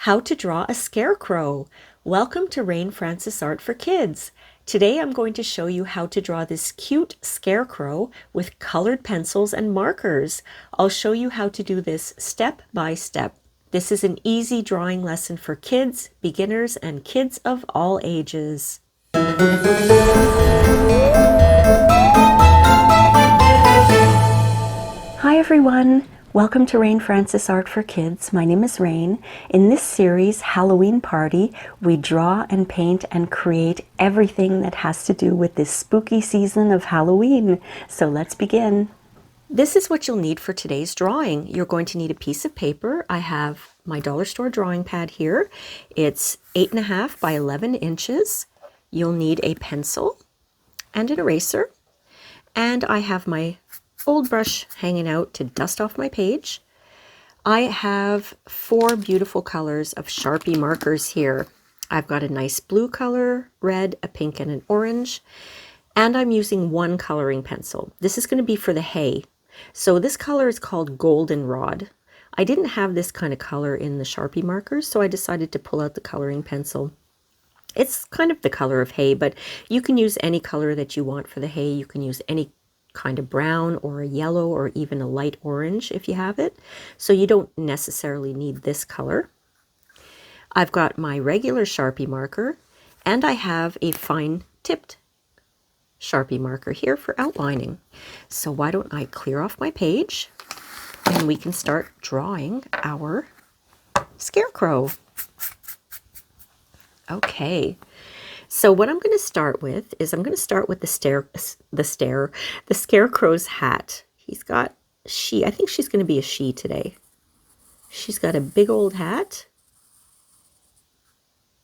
How to draw a scarecrow. Welcome to Rain Francis Art for Kids. Today I'm going to show you how to draw this cute scarecrow with colored pencils and markers. I'll show you how to do this step by step. This is an easy drawing lesson for kids, beginners, and kids of all ages. Hi everyone! Welcome to Rain Francis Art for Kids. My name is Rain. In this series, Halloween Party, we draw and paint and create everything that has to do with this spooky season of Halloween. So let's begin. This is what you'll need for today's drawing. You're going to need a piece of paper. I have my dollar store drawing pad here. It's 8.5 by 11 inches. You'll need a pencil and an eraser. And I have my old brush hanging out to dust off my page. I have 4 beautiful colors of Sharpie markers here. I've got a nice blue color, red, a pink, and an orange. And I'm using 1 coloring pencil. This is going to be for the hay. So this color is called Goldenrod. I didn't have this kind of color in the Sharpie markers, so I decided to pull out the coloring pencil. It's kind of the color of hay, but you can use any color that you want for the hay. You can use any kind of brown or a yellow or even a light orange if you have it. So you don't necessarily need this color. I've got my regular Sharpie marker and I have a fine tipped Sharpie marker here for outlining. So why don't I clear off my page and we can start drawing our scarecrow. Okay. So what I'm going to start with is I'm going to start with the scarecrow's hat. I think she's going to be a she today. She's got a big old hat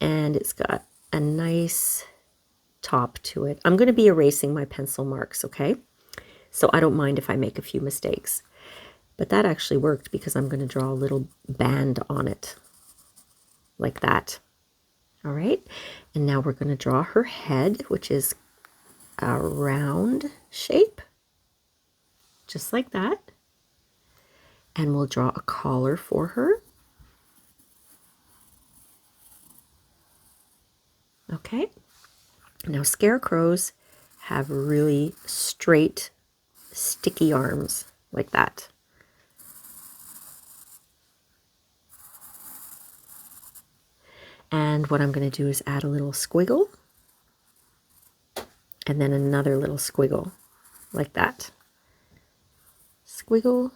and it's got a nice top to it. I'm going to be erasing my pencil marks, okay? So I don't mind if I make a few mistakes. But that actually worked because I'm going to draw a little band on it like that. All right, and now we're going to draw her head, which is a round shape, just like that. And we'll draw a collar for her. Okay, now scarecrows have really straight, sticky arms like that. And what I'm going to do is add a little squiggle and then another little squiggle like that. Squiggle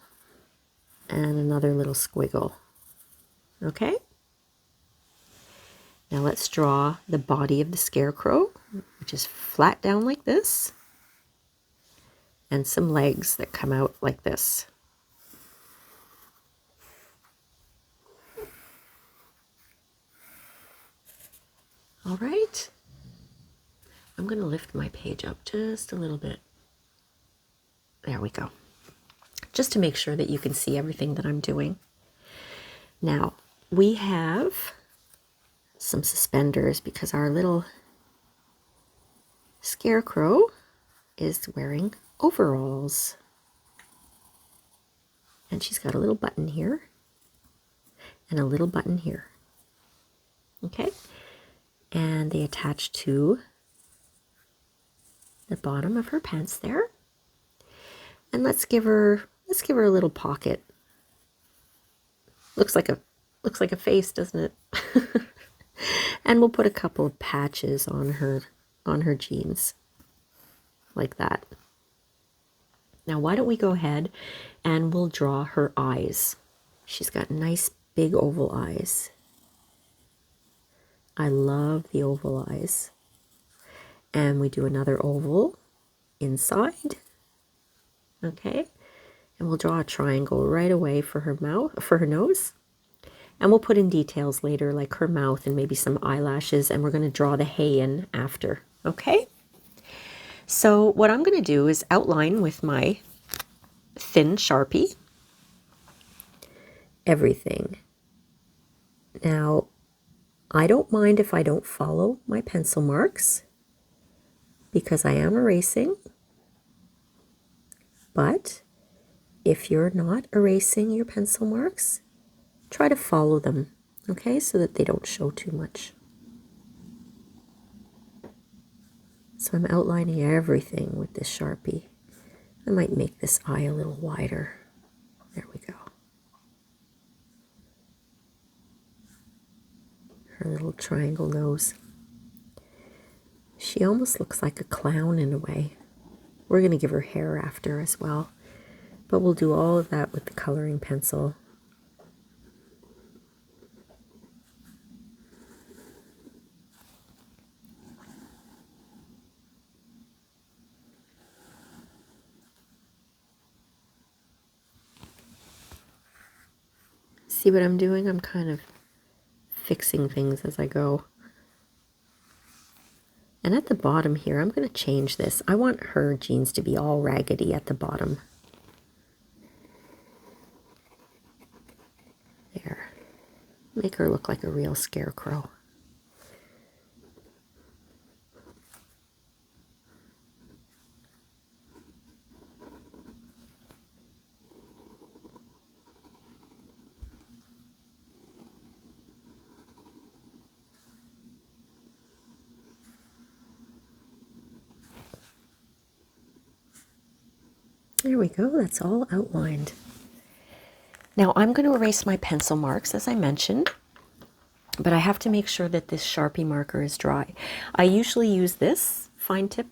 and another little squiggle. Okay? Now let's draw the body of the scarecrow, which is flat down like this, and some legs that come out like this. All right, I'm going to lift my page up just a little bit. There we go. Just to make sure that you can see everything that I'm doing. Now, we have some suspenders because our little scarecrow is wearing overalls. And she's got a little button here and a little button here. Okay? And they attach to the bottom of her pants there. And let's give her a little pocket. Looks like a face, doesn't it? And we'll put a couple of patches on her jeans like that. Now why don't we go ahead and we'll draw her eyes. She's got nice big oval eyes. I love the oval eyes. And we do another oval inside. Okay. And we'll draw a triangle right away for her mouth, for her nose. And we'll put in details later, like her mouth and maybe some eyelashes. And we're going to draw the hay in after. Okay. So what I'm going to do is outline with my thin Sharpie everything. Now, I don't mind if I don't follow my pencil marks because I am erasing, but if you're not erasing your pencil marks, try to follow them, okay, so that they don't show too much. So I'm outlining everything with this Sharpie. I might make this eye a little wider. There we go. Her little triangle nose. She almost looks like a clown in a way. We're going to give her hair after as well, but we'll do all of that with the coloring pencil. See what I'm doing? I'm kind of fixing things as I go. And at the bottom here, I'm going to change this. I want her jeans to be all raggedy at the bottom. There. Make her look like a real scarecrow. There we go, that's all outlined. Now I'm going to erase my pencil marks, as I mentioned, but I have to make sure that this Sharpie marker is dry. I usually use this fine tip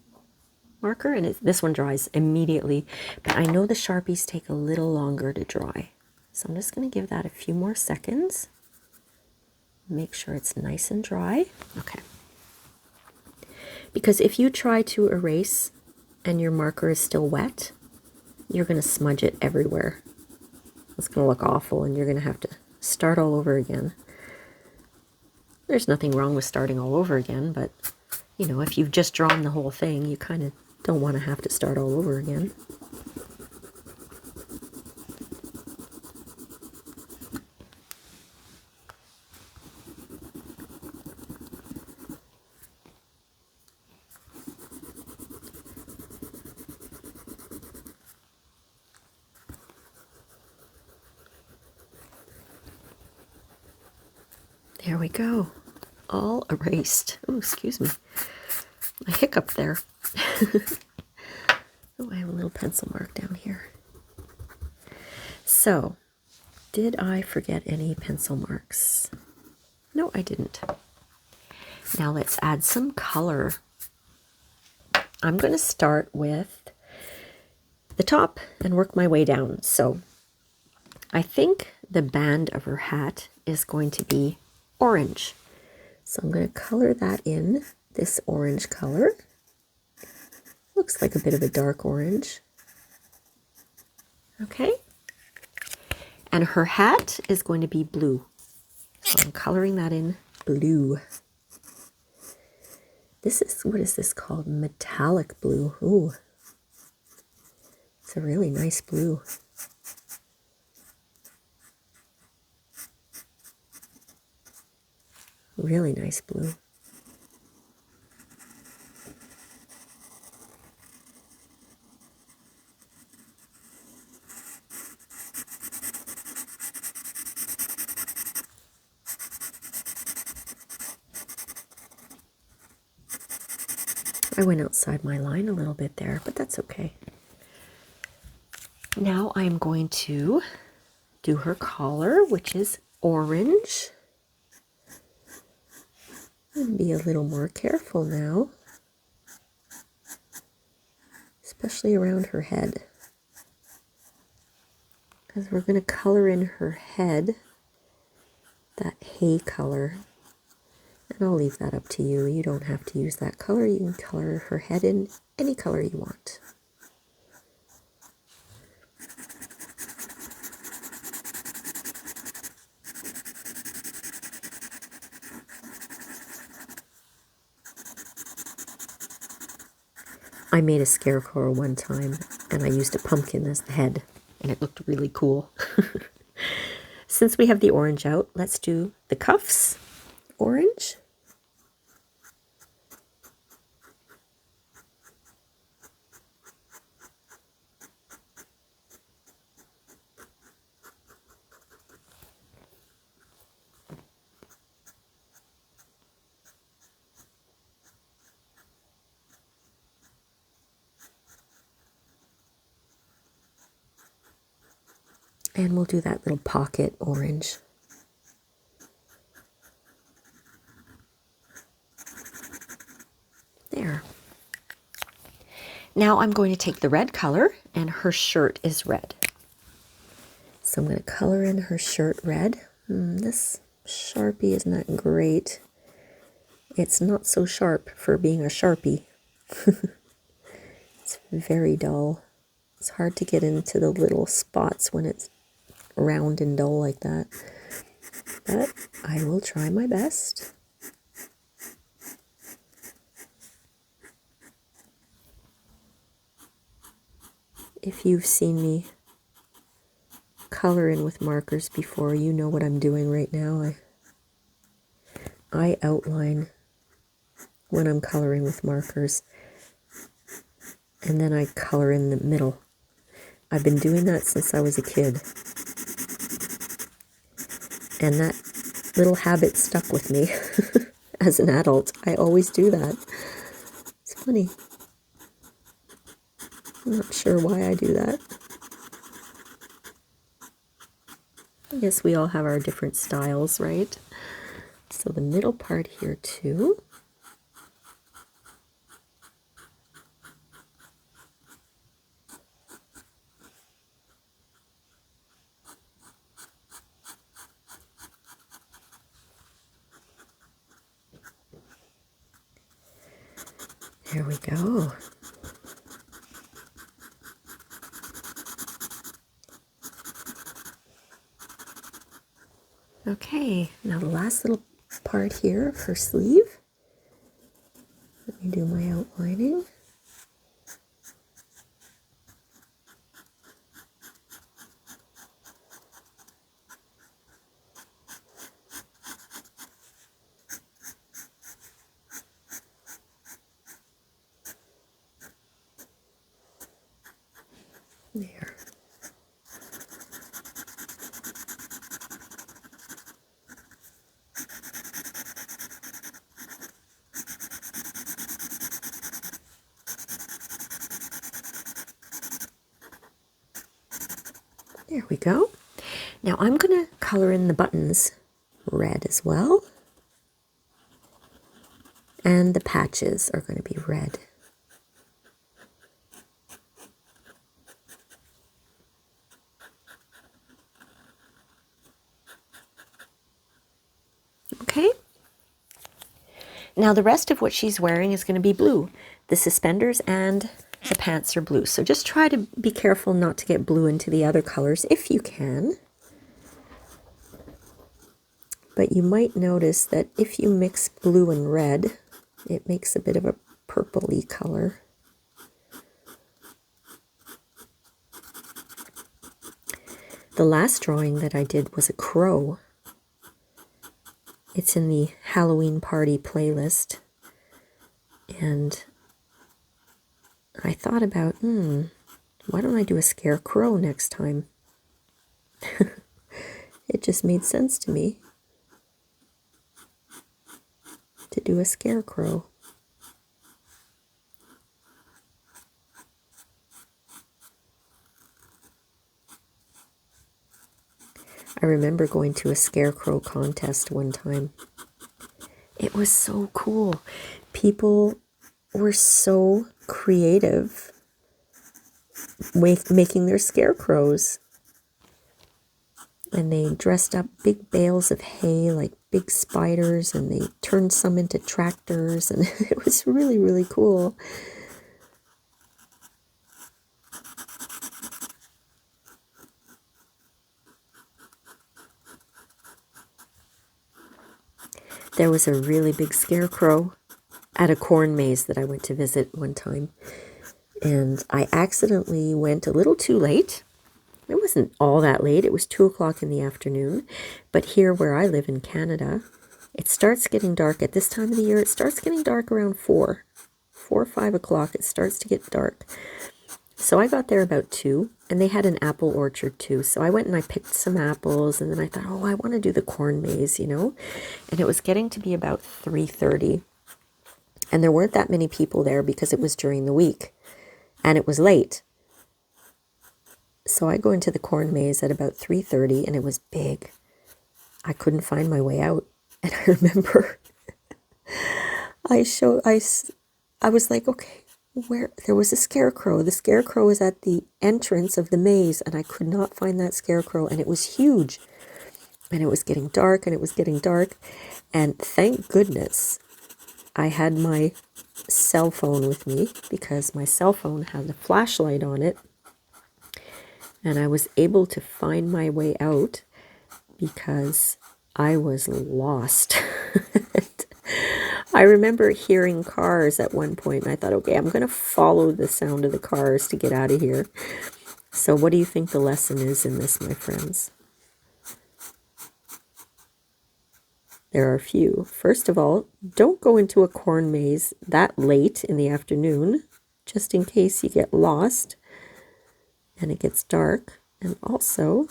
marker, and this one dries immediately, but I know the Sharpies take a little longer to dry. So I'm just going to give that a few more seconds. Make sure it's nice and dry. Okay. Because if you try to erase and your marker is still wet, you're going to smudge it everywhere. It's going to look awful, and you're going to have to start all over again. There's nothing wrong with starting all over again, but, you know, if you've just drawn the whole thing, you kind of don't want to have to start all over again. There we go, all erased. Oh, excuse me, I hiccuped there. Oh, I have a little pencil mark down here. So, did I forget any pencil marks? No, I didn't. Now let's add some color. I'm going to start with the top and work my way down. So, I think the band of her hat is going to be orange. So I'm going to color that in this orange color. Looks like a bit of a dark orange. Okay. And her hat is going to be blue. So I'm coloring that in blue. This is, what is this called? Metallic blue. Ooh. It's a really nice blue. Really nice blue. I went outside my line a little bit there, but that's okay. Now I'm going to do her collar, which is orange. And be a little more careful now, especially around her head, because we're going to color in her head that hay color. And I'll leave that up to you. You don't have to use that color. You can color her head in any color you want. I made a scarecrow one time, and I used a pumpkin as the head, and it looked really cool. Since we have the orange out, let's do the cuffs. Orange. And we'll do that little pocket orange. There. Now I'm going to take the red color, and her shirt is red. So I'm going to color in her shirt red. This Sharpie is not great. It's not so sharp for being a Sharpie. It's very dull. It's hard to get into the little spots when it's round and dull like that. But I will try my best. If you've seen me color in with markers before, you know what I'm doing right now. I outline when I'm coloring with markers, and then I color in the middle. I've been doing that since I was a kid, and that little habit stuck with me as an adult. I always do that. It's funny. I'm not sure why I do that. I guess we all have our different styles, right? So the middle part here too. There we go. Okay, now the last little part here of her sleeve. Let me do my outlining. There. There we go. Now I'm going to color in the buttons red as well. And the patches are going to be red. Okay. Now the rest of what she's wearing is going to be blue. The suspenders and the pants are blue. So just try to be careful not to get blue into the other colors if you can. But you might notice that if you mix blue and red, it makes a bit of a purpley color. The last drawing that I did was a crow. It's in the Halloween party playlist. And I thought about, why don't I do a scarecrow next time? It just made sense to me to do a scarecrow. I remember going to a scarecrow contest one time. It was so cool. People were so creative making their scarecrows. And they dressed up big bales of hay like big spiders, and they turned some into tractors, and it was really, really cool. There was a really big scarecrow at a corn maze that I went to visit one time, and I accidentally went a little too late. It wasn't all that late. It was 2 o'clock in the afternoon. But here where I live in Canada, it starts getting dark at this time of the year. It starts getting dark around 4 or 5 o'clock. It starts to get dark. So I got there about 2, and they had an apple orchard too. So I went and I picked some apples, and then I thought, oh, I want to do the corn maze, you know. And it was getting to be about 3:30. And there weren't that many people there because it was during the week. And it was late. So I go into the corn maze at about 3:30 and it was big. I couldn't find my way out. And I remember I was like, okay, where there was a scarecrow. The scarecrow is at the entrance of the maze and I could not find that scarecrow and it was huge. And it was getting dark and it was getting dark. And thank goodness I had my cell phone with me because my cell phone had a flashlight on it. And I was able to find my way out because I was lost. I remember hearing cars at one point and I thought, okay, I'm going to follow the sound of the cars to get out of here. So what do you think the lesson is in this, my friends? There are a few. First of all, don't go into a corn maze that late in the afternoon, just in case you get lost and it gets dark. And also,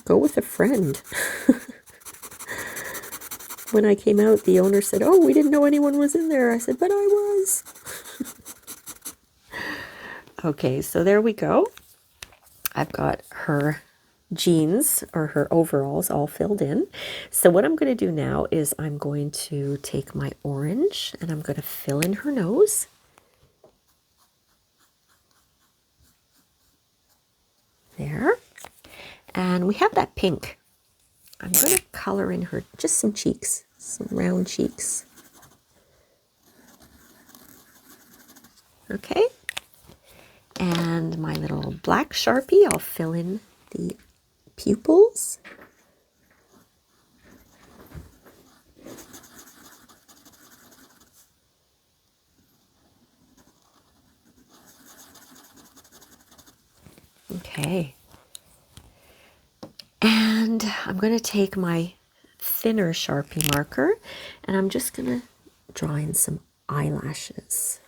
go with a friend. When I came out, the owner said, oh, we didn't know anyone was in there. I said, but I was. Okay, so there we go. I've got her jeans or her overalls all filled in. So what I'm going to do now is I'm going to take my orange and I'm going to fill in her nose. There. And we have that pink. I'm going to color in her just some cheeks, some round cheeks. Okay. And my little black Sharpie, I'll fill in the pupils. Okay. And I'm going to take my thinner Sharpie marker and I'm just going to draw in some eyelashes.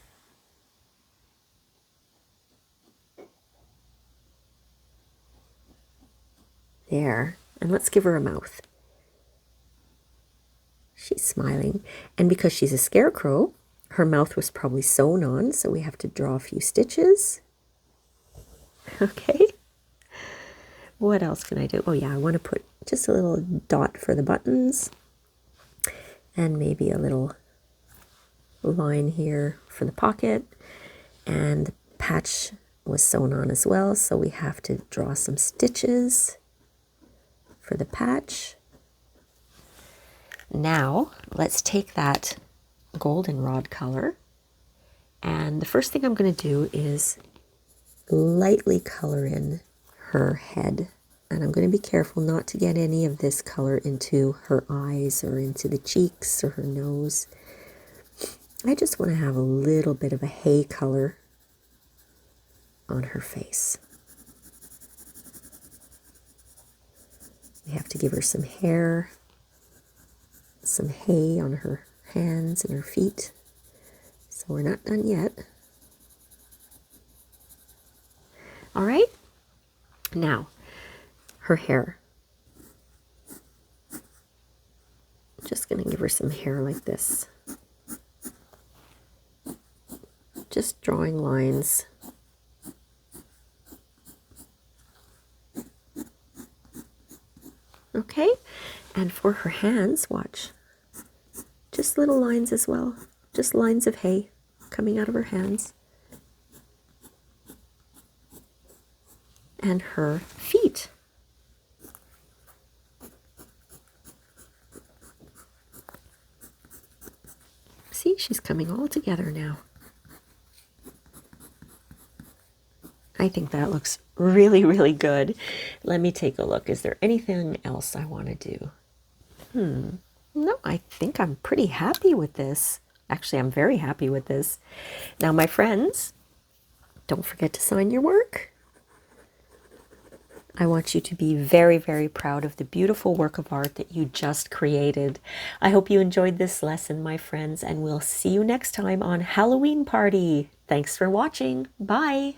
There. And let's give her a mouth. She's smiling. And because she's a scarecrow, her mouth was probably sewn on, so we have to draw a few stitches. Okay. What else can I do? Oh yeah, I want to put just a little dot for the buttons and maybe a little line here for the pocket. And the patch was sewn on as well, so we have to draw some stitches for the patch. Now let's take that goldenrod color, and the first thing I'm going to do is lightly color in her head, and I'm going to be careful not to get any of this color into her eyes or into the cheeks or her nose. I just want to have a little bit of a hay color on her face. We have to give her some hair, some hay on her hands and her feet. So we're not done yet. All right. Now, her hair. Just going to give her some hair like this. Just drawing lines. Okay, and for her hands, watch. Just little lines as well. Just lines of hay coming out of her hands. And her feet. See, she's coming all together now. I think that looks really, really good. Let me take a look. Is there anything else I want to do? No, I think I'm pretty happy with this. Actually, I'm very happy with this. Now, my friends, don't forget to sign your work. I want you to be very, very proud of the beautiful work of art that you just created. I hope you enjoyed this lesson, my friends, and we'll see you next time on Halloween Party. Thanks for watching. Bye.